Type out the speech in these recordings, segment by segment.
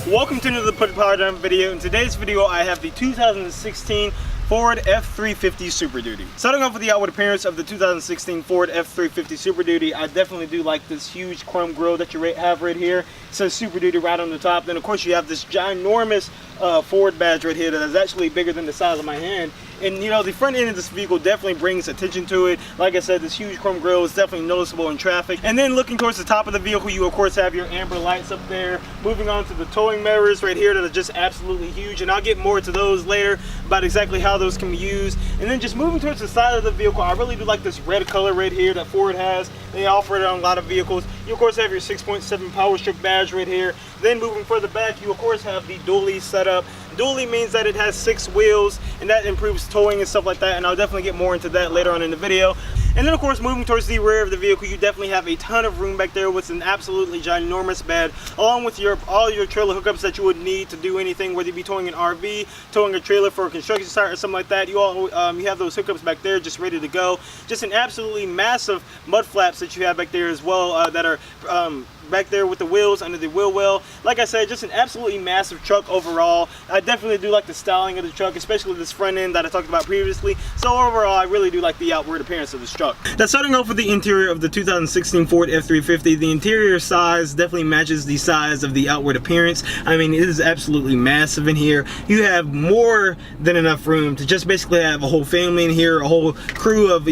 Welcome to another Put Power Down video. In today's video, I have the 2016 Ford F-350 Super Duty. Starting off with the outward appearance of the 2016 Ford F-350 Super Duty, I definitely do like this huge chrome grille that you have right here. It says Super Duty right on the top. Then of course you have this ginormous Ford badge right here that is actually bigger than the size of my hand. And you know, the front end of this vehicle definitely brings attention to it. Like I said, this huge chrome grille is definitely noticeable in traffic. And then looking towards the top of the vehicle, you of course have your amber lights up there. Moving on to the towing mirrors right here that are just absolutely huge, and I'll get more to those later about exactly how those can be used. And then just moving towards the side of the vehicle, I really do like this red color right here that Ford has. They offer it on a lot of vehicles. You of course have your 6.7 power stroke badge right here. Then moving further back, you of course have the dually setup. Dually means that it has 6 wheels, and that improves towing and stuff like that, and I'll definitely get more into that later on in the video. And then of course, moving towards the rear of the vehicle, you definitely have a ton of room back there with an absolutely ginormous bed, along with all your trailer hookups that you would need to do anything, whether you be towing an RV, towing a trailer for a construction site or something like that. You have those hookups back there just ready to go. Just an absolutely massive mud flaps that you have back there as well, that are back there with the wheels under the wheel well. Like I said, just an absolutely massive truck overall. I definitely do like the styling of the truck, especially this front end that I talked about previously. So overall, I really do like the outward appearance of this truck. Now, starting off with the interior of the 2016 Ford F-350, the interior size definitely matches the size of the outward appearance. I mean, it is absolutely massive in here. You have more than enough room to just basically have a whole family in here, a whole crew of,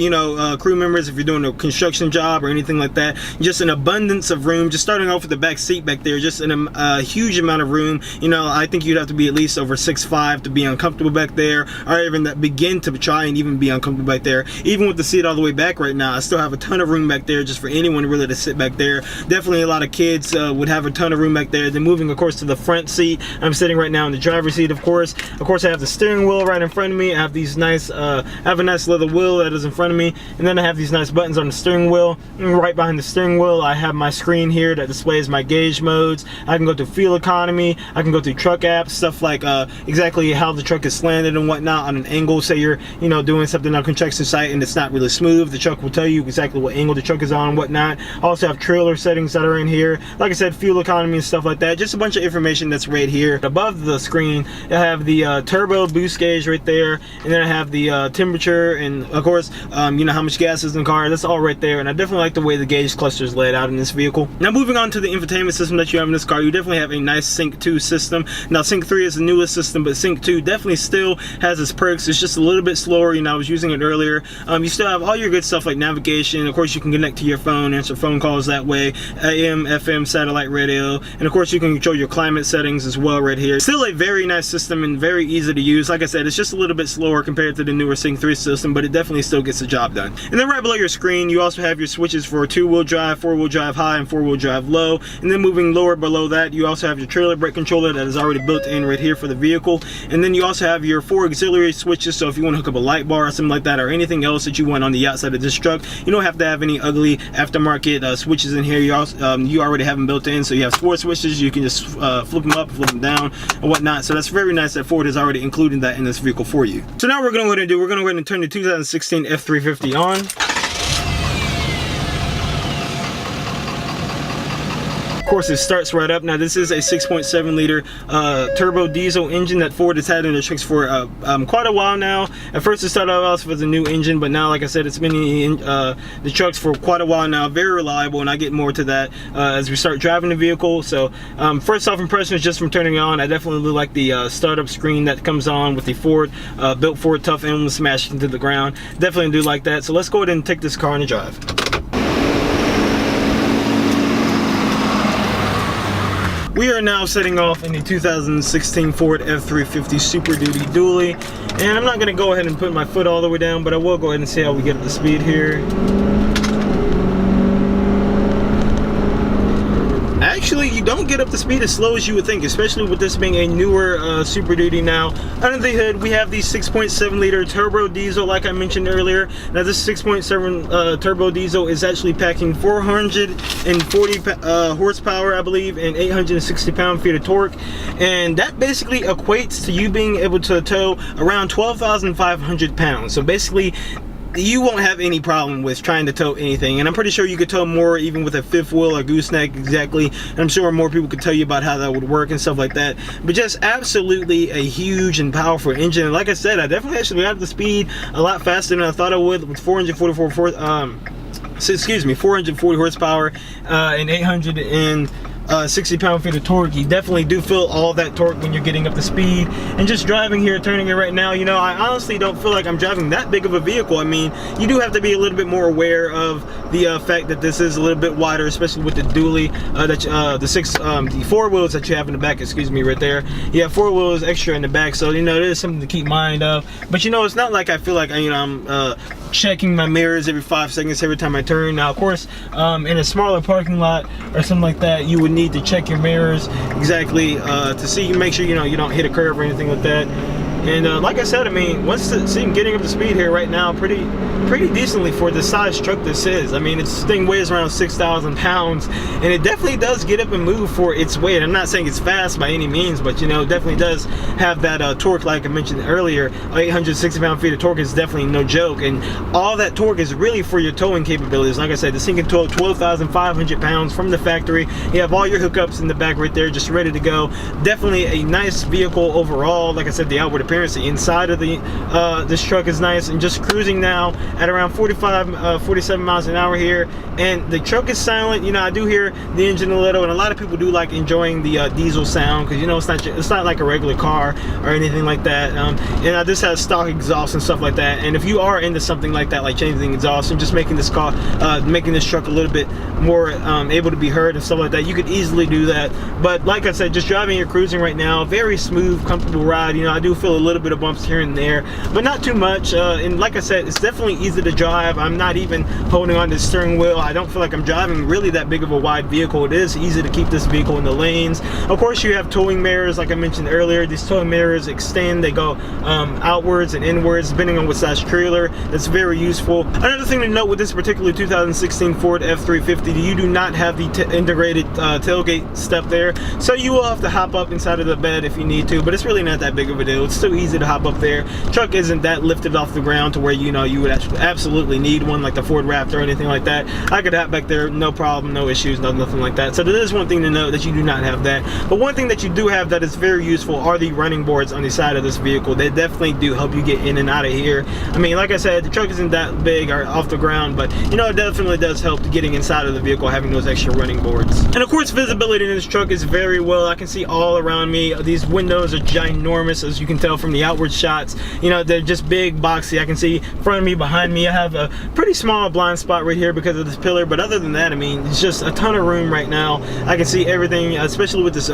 crew members if you're doing a construction job or anything like that. Just an abundance of room. Just starting off with the back seat back there, just a huge amount of room. You know, I think you'd have to be at least over 6'5" to be uncomfortable back there, or even that begin to try and even be uncomfortable back there. Even with the seat all the way back right now, I still have a ton of room back there just for anyone really to sit back there. Definitely a lot of kids would have a ton of room back there. Then moving of course to the front seat, I'm sitting right now in the driver's seat. Of course I have the steering wheel right in front of me. I have these nice I have a nice leather wheel that is in front of me, and then I have these nice buttons on the steering wheel. And right behind the steering wheel, I have my screen here that displays my gauge modes. I can go to fuel economy, I can go to truck apps, stuff like exactly how the truck is slanted and whatnot on an angle. Say you're doing something on a construction site and it's not really smooth, the truck will tell you exactly what angle the truck is on and whatnot. I also have trailer settings that are in here, like I said, fuel economy and stuff like that. Just a bunch of information that's right here. Above the screen, I have the turbo boost gauge right there, and then I have the temperature, and of course how much gas is in the car. That's all right there, and I definitely like the way the gauge cluster is laid out in this vehicle. Now moving on to the infotainment system that you have in this car, you definitely have a nice Sync 2 system. Now Sync 3 is the newest system, but Sync 2 definitely still has its perks. It's just a little bit slower. I was using it earlier. You still have all your good stuff like navigation. Of course you can connect to your phone, answer phone calls that way, AM, FM, satellite radio, and of course you can control your climate settings as well right here. Still a very nice system and very easy to use. Like I said, it's just a little bit slower compared to the newer Sync 3 system, but it definitely still gets the job done. And then right below your screen, you also have your switches for 2-wheel drive, 4-wheel drive high, and 4-wheel drive low. And then moving lower below that, you also have your trailer brake controller that is already built in right here for the vehicle. And then you also have your 4 auxiliary switches, so if you want to hook up a light bar or something like that, or anything else that you want on the outside of this truck, you don't have to have any ugly aftermarket switches in here. You already have them built in, so you have 4 switches. You can just flip them up, flip them down, and whatnot. So that's very nice that Ford is already including that in this vehicle for you. So now we're going to go ahead and turn the 2016 F-350 on. Of course, it starts right up. Now this is a 6.7 liter turbo diesel engine that Ford has had in their trucks for quite a while now. At first it started out with a new engine, but now, like I said, it's been in the trucks for quite a while now. Very reliable, and I get more to that as we start driving the vehicle. So first off impressions just from turning it on, I definitely like the startup screen that comes on with the Ford built Ford tough emblem smashed into the ground. Definitely do like that. So let's go ahead and take this car on a drive. We are now setting off in the 2016 Ford F-350 Super Duty Dually, and I'm not going to go ahead and put my foot all the way down, but I will go ahead and see how we get up to speed here. Actually, you don't get up to speed as slow as you would think, especially with this being a newer Super Duty. Now, under the hood, we have the 6.7 liter turbo diesel, like I mentioned earlier. Now, this 6.7 turbo diesel is actually packing 440 horsepower, I believe, and 860 pound-feet of torque. And that basically equates to you being able to tow around 12,500 pounds. So basically, you won't have any problem with trying to tow anything, and I'm pretty sure you could tow more even with a fifth wheel or gooseneck. Exactly, and I'm sure more people could tell you about how that would work and stuff like that. But just absolutely a huge and powerful engine, and like I said, I definitely actually got the speed a lot faster than I thought I would with 440 horsepower and 860 pound-feet of torque. You definitely do feel all that torque when you're getting up to speed. And just driving here, turning it right now, you know, I honestly don't feel like I'm driving that big of a vehicle. I mean, you do have to be a little bit more aware of the fact that this is a little bit wider, especially with the dually, the four wheels that you have in the back. Excuse me, right there. You have four wheels extra in the back, so you know, there's something to keep mind of. But you know, it's not like I feel like, you know, I'm checking my mirrors every 5 seconds every time I turn. Now, of course, in a smaller parking lot or something like that, you would need to check your mirrors exactly to see, make sure, you know, you don't hit a curve or anything like that. And like I said, I mean, getting up to speed here right now pretty decently for the size truck this is. I mean, this thing weighs around 6,000 pounds, and it definitely does get up and move for its weight. I'm not saying it's fast by any means, but you know, it definitely does have that torque, like I mentioned earlier. 860 pound-feet of torque is definitely no joke, and all that torque is really for your towing capabilities. Like I said, this thing can tow 12,500 pounds from the factory. You have all your hookups in the back right there, just ready to go. Definitely a nice vehicle overall. Like I said, the outward appearance, the inside of the this truck is nice, and just cruising now at around 47 miles an hour here, and the truck is silent. You know, I do hear the engine a little, and a lot of people do like enjoying the diesel sound, because you know, it's not like a regular car or anything like that. And this has stock exhaust and stuff like that, and if you are into something like that, like changing the exhaust and just making this car making this truck a little bit more able to be heard and stuff like that, you could easily do that. But like I said, just driving or cruising right now, very smooth, comfortable ride. You know, I do feel a little bit of bumps here and there, but not too much. And like I said, it's definitely easy to drive. I'm not even holding on to the steering wheel. I don't feel like I'm driving really that big of a wide vehicle. It is easy to keep this vehicle in the lanes. Of course, you have towing mirrors, like I mentioned earlier. These towing mirrors extend, they go outwards and inwards depending on what size trailer. That's very useful. Another thing to note with this particular 2016 Ford F-350, you do not have the integrated tailgate step there, so you will have to hop up inside of the bed if you need to, but it's really not that big of a deal. It's still easy to hop up there. Truck isn't that lifted off the ground to where, you know, you would absolutely need one like the Ford Raptor or anything like that. I could hop back there, no problem, no issues, nothing like that. So that is one thing to note, that you do not have that. But one thing that you do have that is very useful are the running boards on the side of this vehicle. They definitely do help you get in and out of here. I mean, like I said, the truck isn't that big or off the ground, but you know, it definitely does help getting inside of the vehicle, having those extra running boards. And of course, visibility in this truck is very well. I can see all around me. These windows are ginormous, as you can tell from the outward shots. You know, they're just big, boxy. I can see in front of me, behind me. I have a pretty small blind spot right here because of this pillar, but other than that, I mean, it's just a ton of room right now. I can see everything, especially with this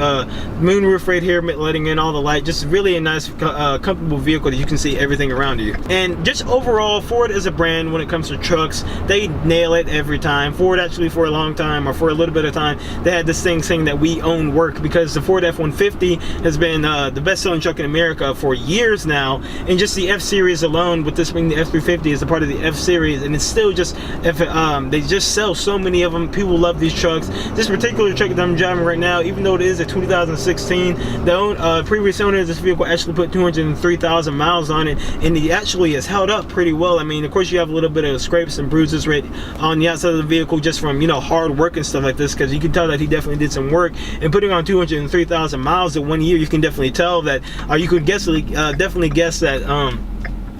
moon roof right here, letting in all the light. Just really a nice, comfortable vehicle that you can see everything around you. And just overall, Ford is a brand when it comes to trucks. They nail it every time. Ford actually, for a long time, or for a little bit of time, they had this thing saying that we own work, because the Ford F-150 has been the best-selling truck in America for years now, and just the F-Series alone, with this being the F-350, is a part of the F-Series, and it's still just, they just sell so many of them. People love these trucks. This particular truck that I'm driving right now, even though it is a 2016, the previous owner of this vehicle actually put 203,000 miles on it, and it actually has held up pretty well. I mean, of course, you have a little bit of scrapes and bruises right on the outside of the vehicle, just from, you know, hard work and stuff like this, because you can tell that he definitely did some work. And putting on 203,000 miles in 1 year, you can definitely tell that, you could definitely guess that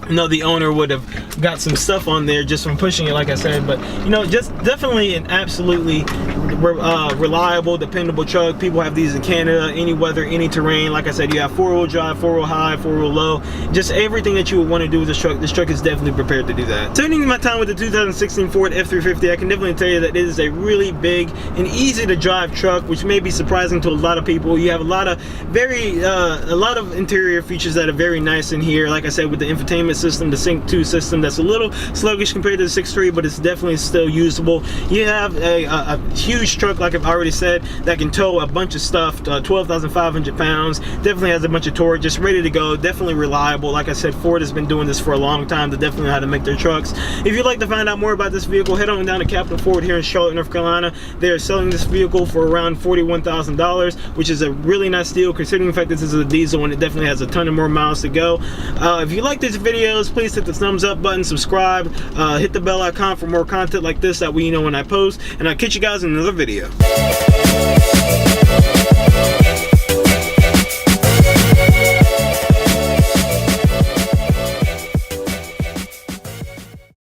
you know, the owner would have got some stuff on there just from pushing it, like I said. But you know, just definitely an absolutely reliable, dependable truck. People have these in Canada, any weather, any terrain. Like I said, you have four-wheel drive, four-wheel high, four-wheel low, just everything that you would want to do with this truck. This truck is definitely prepared to do that. Spending my time with the 2016 Ford F-350, I can definitely tell you that it is a really big and easy to drive truck, which may be surprising to a lot of people. You have a lot of interior features that are very nice in here. Like I said, with the infotainment system, the Sync 2 system, that's a little sluggish compared to the 6.3, but it's definitely still usable. You have a huge huge truck, like I've already said, that can tow a bunch of stuff, 12,500 pounds. Definitely has a bunch of torque, just ready to go. Definitely reliable. Like I said, Ford has been doing this for a long time. They definitely know how to make their trucks. If you'd like to find out more about this vehicle, head on down to Capital Ford here in Charlotte, North Carolina. They are selling this vehicle for around $41,000, which is a really nice deal considering the fact this is a diesel and it definitely has a ton of more miles to go. If you like these videos, please hit the thumbs up button, subscribe, hit the bell icon for more content like this, that way you know when I post, and I'll catch you guys in another video.